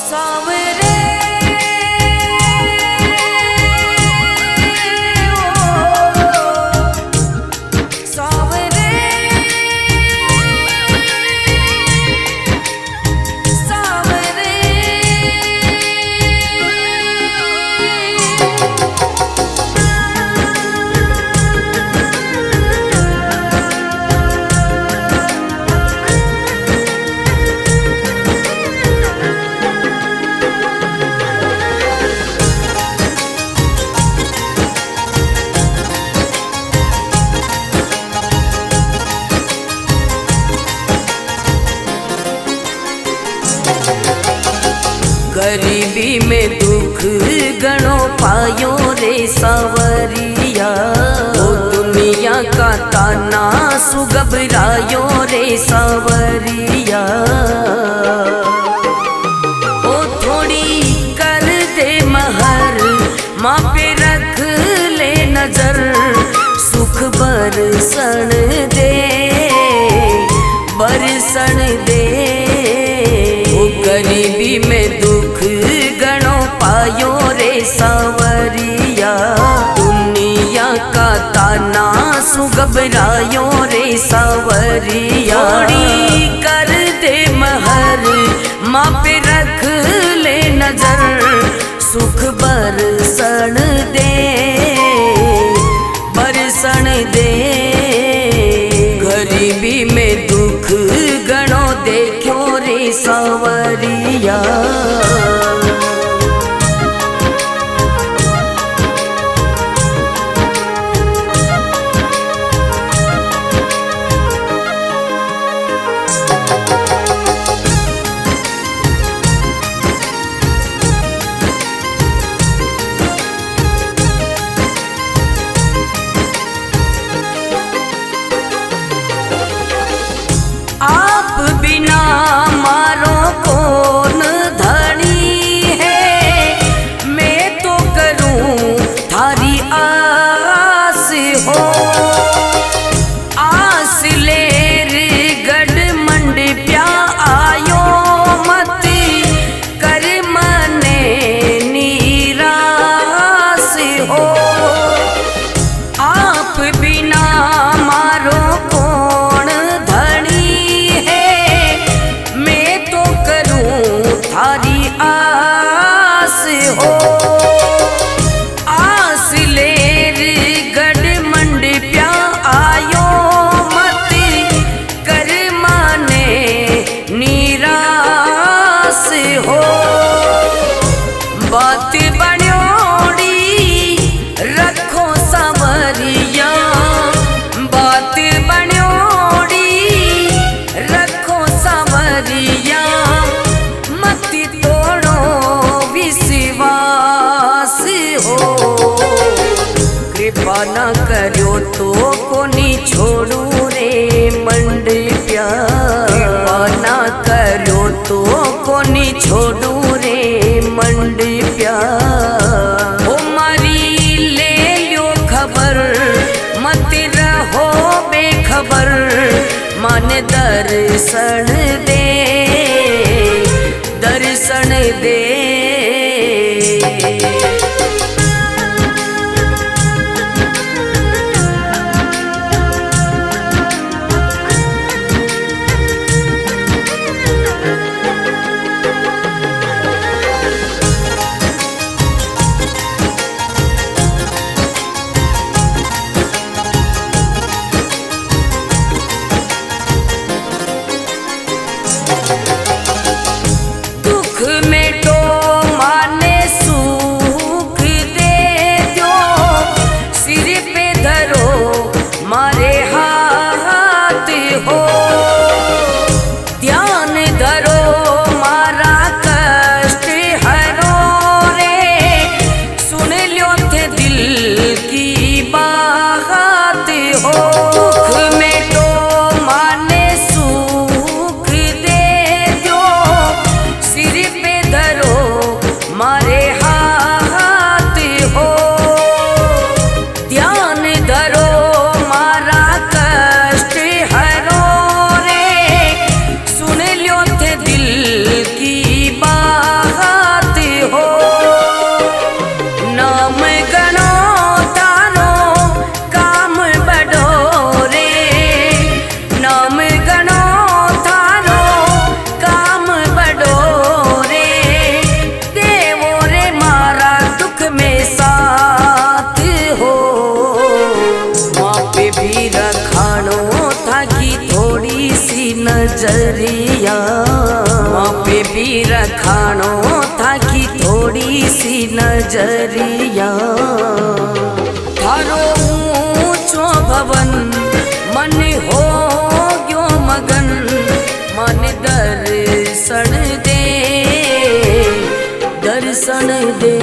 सावरे गरीबी में दुख गणो पायो रे सावरिया, ओ दुनिया का ताना सुगबरायो रे सावरिया। ओ थोड़ी कर दे महर, माँ पे रख ले नजर, सुख बरसन दे बरसन दे। गरीबी में दुख गणो पायो रे सावरिया, दुनिया का ताना सुगबरायो रे सावरिया। थोड़ी कर दे महर, माँ पे रख ले नजर, सुख बरसन दे बरसन दे। गरीबी में दुख गणो देखो रे सावरिया। आप बिना मारो कौन धनी है, मैं तो करूं थारी आस हो। आस लेर गढ़ मंडप्या आयो मत, कर मने निराश हो। आप बिना मारो कौन धनी है, मैं तो करूं थारी आस हो। आस लेर गढ़ मंडप्या आयो मत, कर माने निराश हो। बात बनोड़ी रखो सावरिया, बात बनोड़ी रखो सावरिया। मत तोड़ो विश्वास हो, कृपा न करो तो कोनी छोड़ू रे मंडप्या। कृपा न करो तो कोनी छोड़ू रे मंडप्या। ओ मारी ले लो खबर, मत रहो बेखबर, मन दर्शन दे दर्शन दे। नजरिया। माँ पे भी रखानो था कि थोड़ी सी नजरिया। थारो ऊंचो भवन मन हो गयो मगन, मन दर्शन दे, दर्शन दे।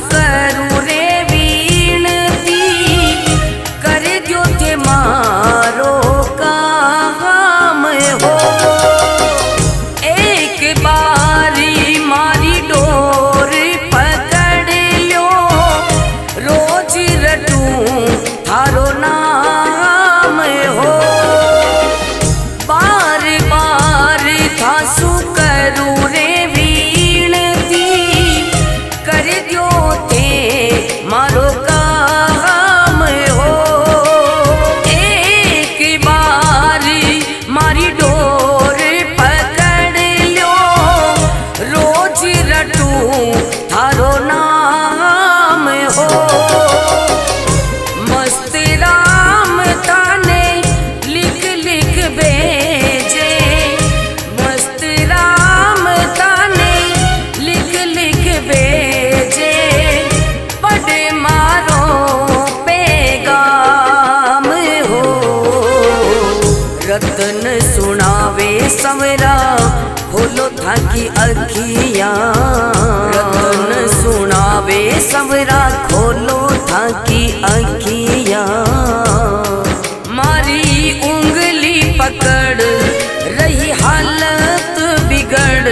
करूं रे विनती, कर दो थे मारो काम हो। एक बारी मारी डोर पकड़ लो, रोज रटूं थारो नाम हो। बार बार थासु करूं रे मारो काम हो। एक बारी मारी डोर पकड़ लो, रोज रटूं थारो नाम हो। मस्त राम ताने लिख लिख भेजे, मस्त राम ताने लिख लिख भेजे। मारो पैगाम हो, रतन सुनावे सवरा खोलो था कि अखियाँ। रतन सुनावे सवरा खोलो था कि अखियाँ। मारी उंगली पकड़ रही हालत बिगड़,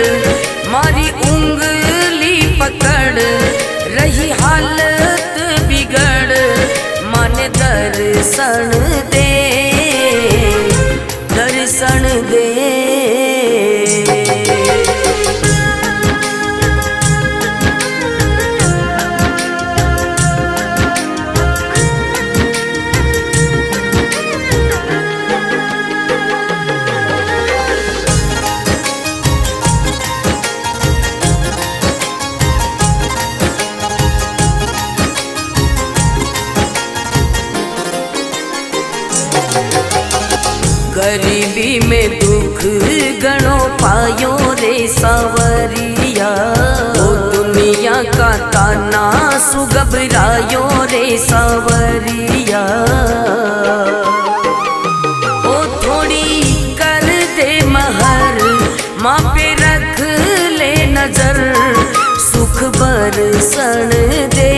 मारी उंगली पकड़ रही हालत बिगड़। मन दर्शन दे, दर्शन दे। गरीबी में दुख गणो पायो रे सावरिया। ओ दुनिया का ताना सुघबरायो रे सावरिया। ओ थोड़ी कर दे महर, माँ पे रख ले नजर। सुख बरसन दे,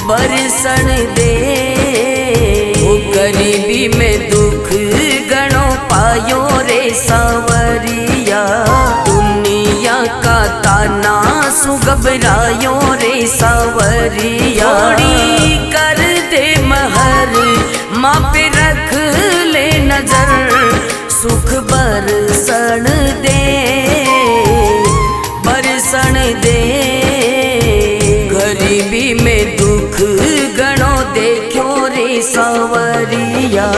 बरसन दे। गरीबी में दुख गणो पायो रे सावरिया। दुनिया का ताना सुघबरायो रे सावरिया। थोड़ी कर दे महर, माँ पे रख ले नजर। सुख बरसन दे, बरसन दे। गरीबी में दुख गणो देखो रे सावरिया।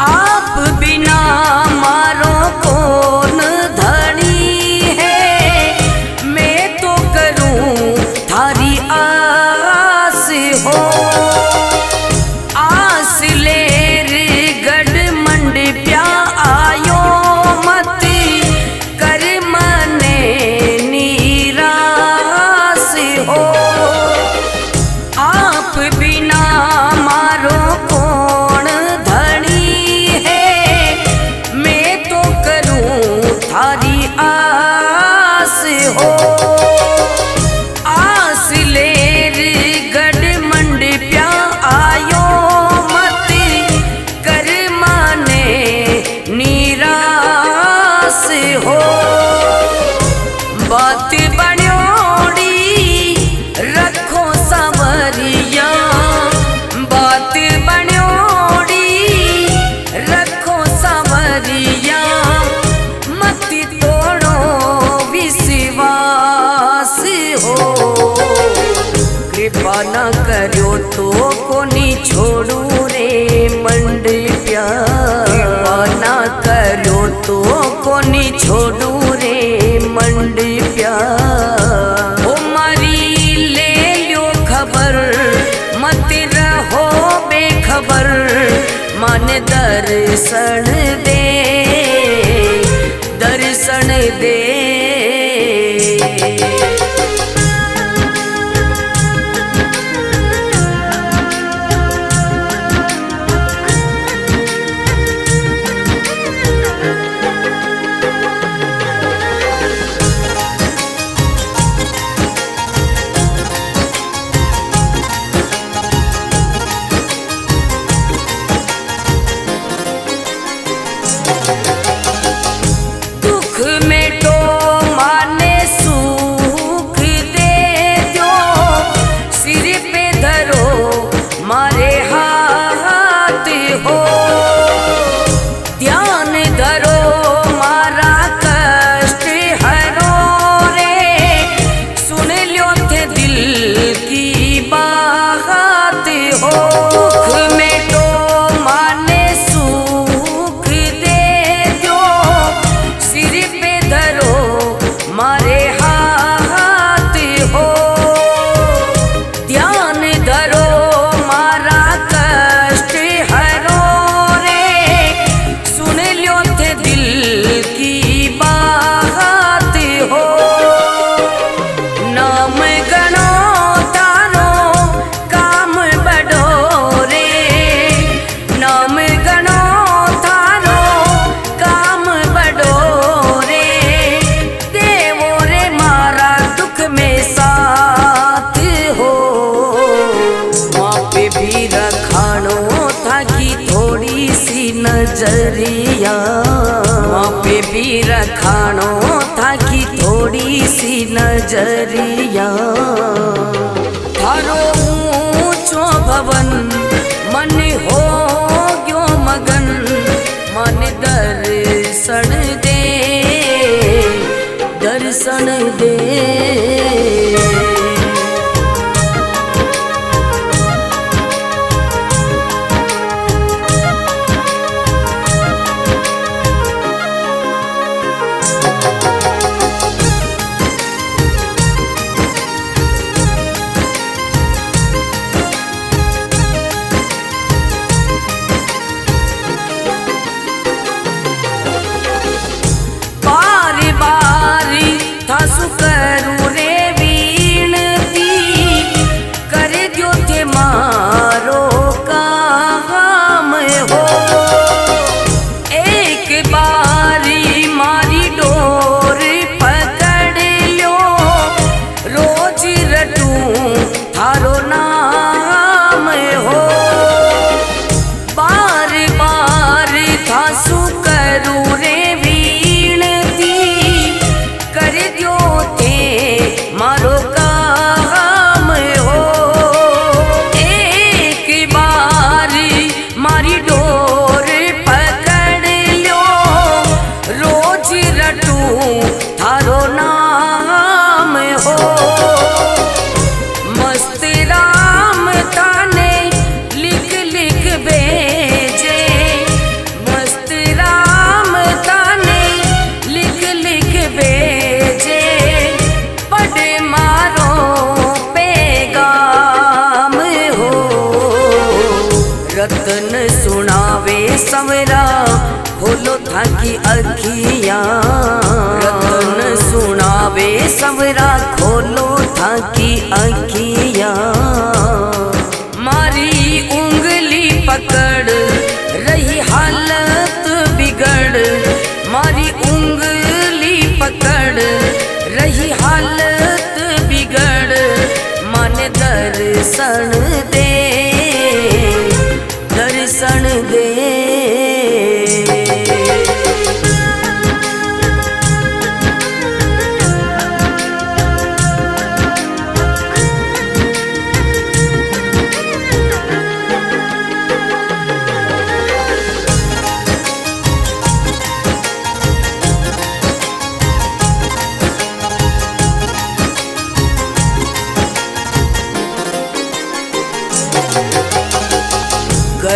आप बिना मारो कौन धनी है, मैं तो करूं थारी आस हो। आस लेर गढ़ मंड प्या आयो मत, कर मने निराश हो। आप बिना मारो कौन धनी है, मैं तो करूं थारी आस हो। कृपा न करो तो कोनी छोड़ू रे मंडप्या। कृपा न करो तो कोनी छोड़ू रे मंडप्या। ओ मारी ले लो खबर मत रहो बेखबर, मन दर्शन दे दर्शन दे। नजरिया वहाँ पे भी रखानो था कि थोड़ी सी नजरिया। थारो ऊंचो भवन मन हो गयो मगन, मन दर्शन दे दर्शन दे। करू रे वीणती कर दो थे मारो काम हो। एक बारी मारी डोर पकड़ लो, रोज रटू थारो नाम हो। बार बार थासु करू रे मारो काम हो। एक बारी मारी डोर पकड़ लो, रोज रटू थारो नाम हो। मस्त राम ताने लिख लिख भेजे, मस्त राम ताने लिख लिख भेजे। रतन सुनावे सवरा खोलो था कि अखियाँ, रतन सुनावे सवरा खोलो था कि अखियाँ। मारी उंगली पकड़ रही हालत बिगड़, मारी उंगली पकड़ रही हालत बिगड़। मन दर्शन दे दर्शन दे।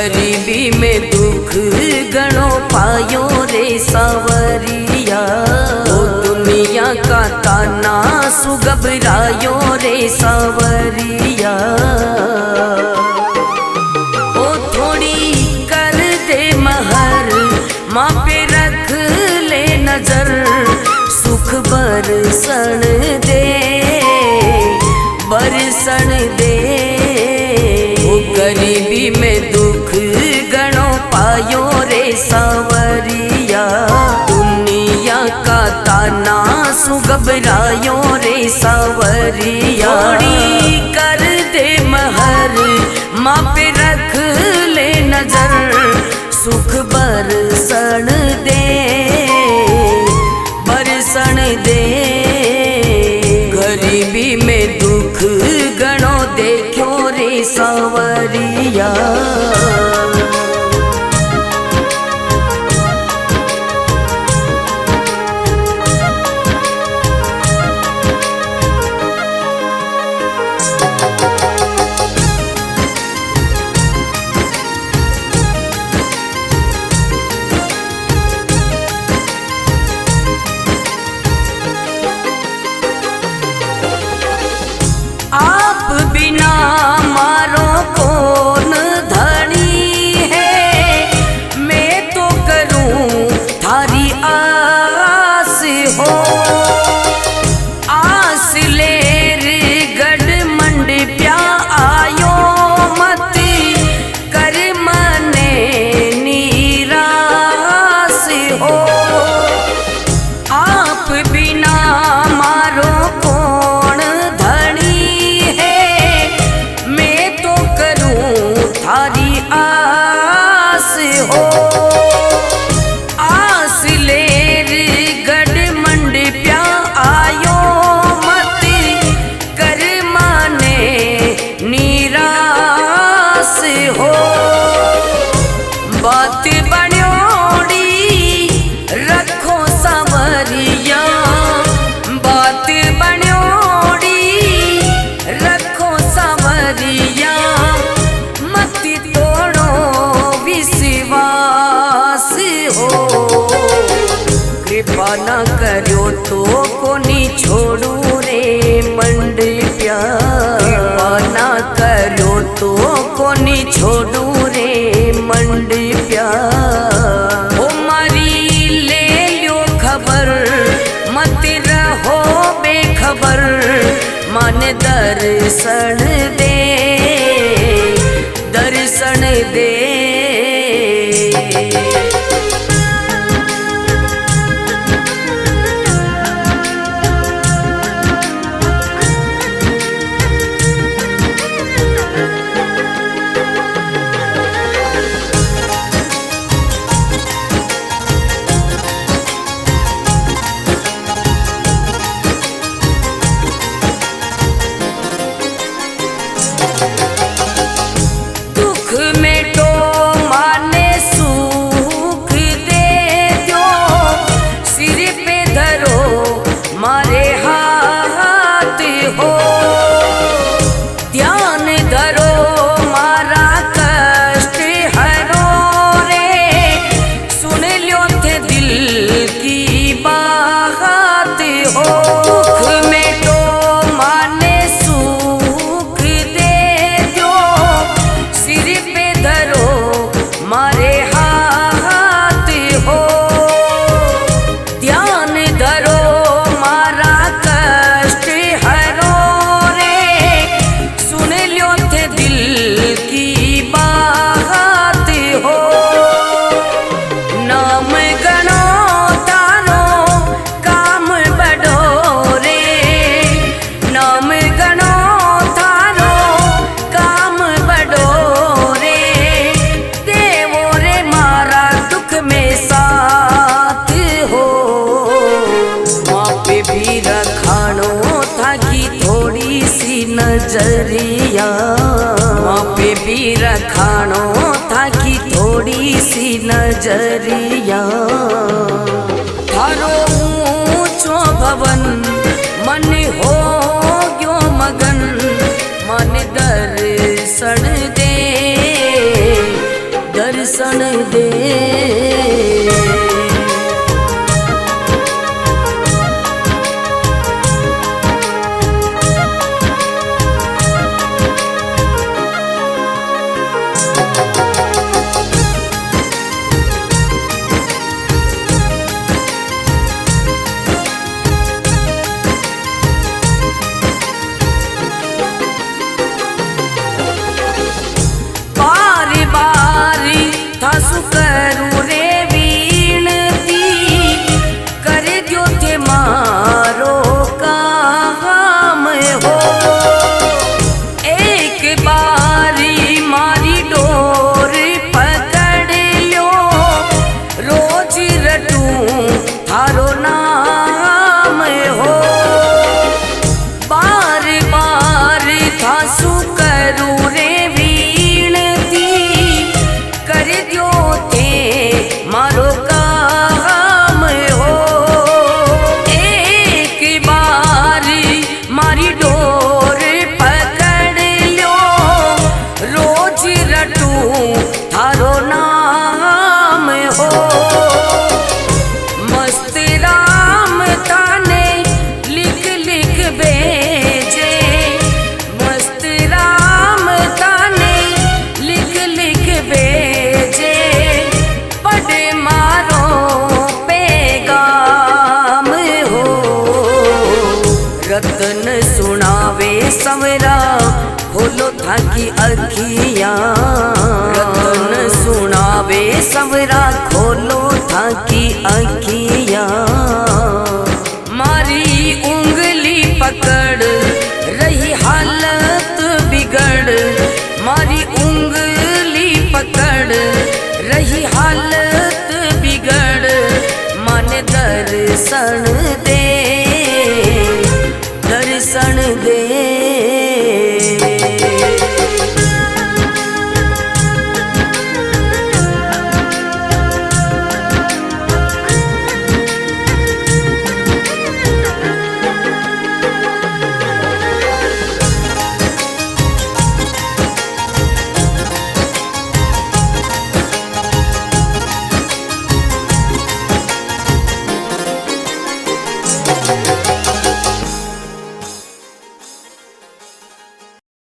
गरीबी में दुख गणो पायो रे सावरिया। ओ दुनिया का ताना सुगबरायो रे सावरिया। ओ थोड़ी कर दे महर माँ पे रख ले नजर, सुख बरसन दे बरसन दे। ओ गरीबी में दुख गणो पायो रे सावरिया। दुनिया का ताना सुगबरायो रे सावरिया। थोड़ी कर दे महर माँ पे रख ले नजर, सुख बरसन दे बरसन दे। गरीबी में दुख गणो देखो रे सावरिया। आप बिना मारो कौन धनी है, मैं तो करूं थारी आस हो। आस लेर गढ़ मंड प्या आयो मत, कर मने निराश हो। आप बिना मारो कौन थारी आस हो। आस लेर गढ़ मंड प्या आयो मत, कर माने निराश हो। बात बन्योड़ी रखो सावरिया, बात बन्योड़ी रखो सावरिया। तोड़ो विश्वास हो, कृपा न करो तो कोनी छोड़ू रे मंड प्या। कृपा न करो तो कोनी छोड़ू रे मंड प्या। ओ मारी ले लो खबर मत रहो बेखबर, मन दर्शन दे दर्शन दे। दुख में तो माने सुख दे दो, सिर पे धरो मारे हाथ हो। ध्यान धरो मारा कष्ट हरो रे, सुन लो थे दिल की बात हो। दुख में तो माने सुख दे दो, सिर पे धरो मारे हाथ हो। ध्यान धरो मारा कष्ट हरो रे, सुन लो थे दिल की बात हो। नाम गणो तारो काम बढ़ो रे, नाम गणो तारो काम बढ़ो रे। देवो रे मारा दुख में साथ हो, माँ पे भी रखानो था कि थोड़ी सी नजरिया। माँ पे भी रखानो था कि थोड़ी सी नजरिया। थारो ऊंचो भवन मन हो गयो मगन, मन दर्शन दे दर्शन दे। थासु करूं रे विनती, कर दो थे मारो काम हो। एक बारी मारी डोर पकड़ लो, रोज रटूं थारो नाम हो। बार बार थासु करूं रे मारो काम हो। एक बारी मारी डोर पकड़ लो, रोज रटूं थारो नाम हो। मस्त राम ताने लिख लिख भेजे, मस्त राम ताने लिख लिख भेजे। रतन सुनावे सवरा खोलो थाकी अखियाँ, रतन सुनावे सवरा खोलो थाकी अखियाँ। मारी उंगली पकड़ रही हालत बिगड़, मारी उंगली पकड़ रही हालत बिगड़। मन दर्शन दे, दर्शन दे।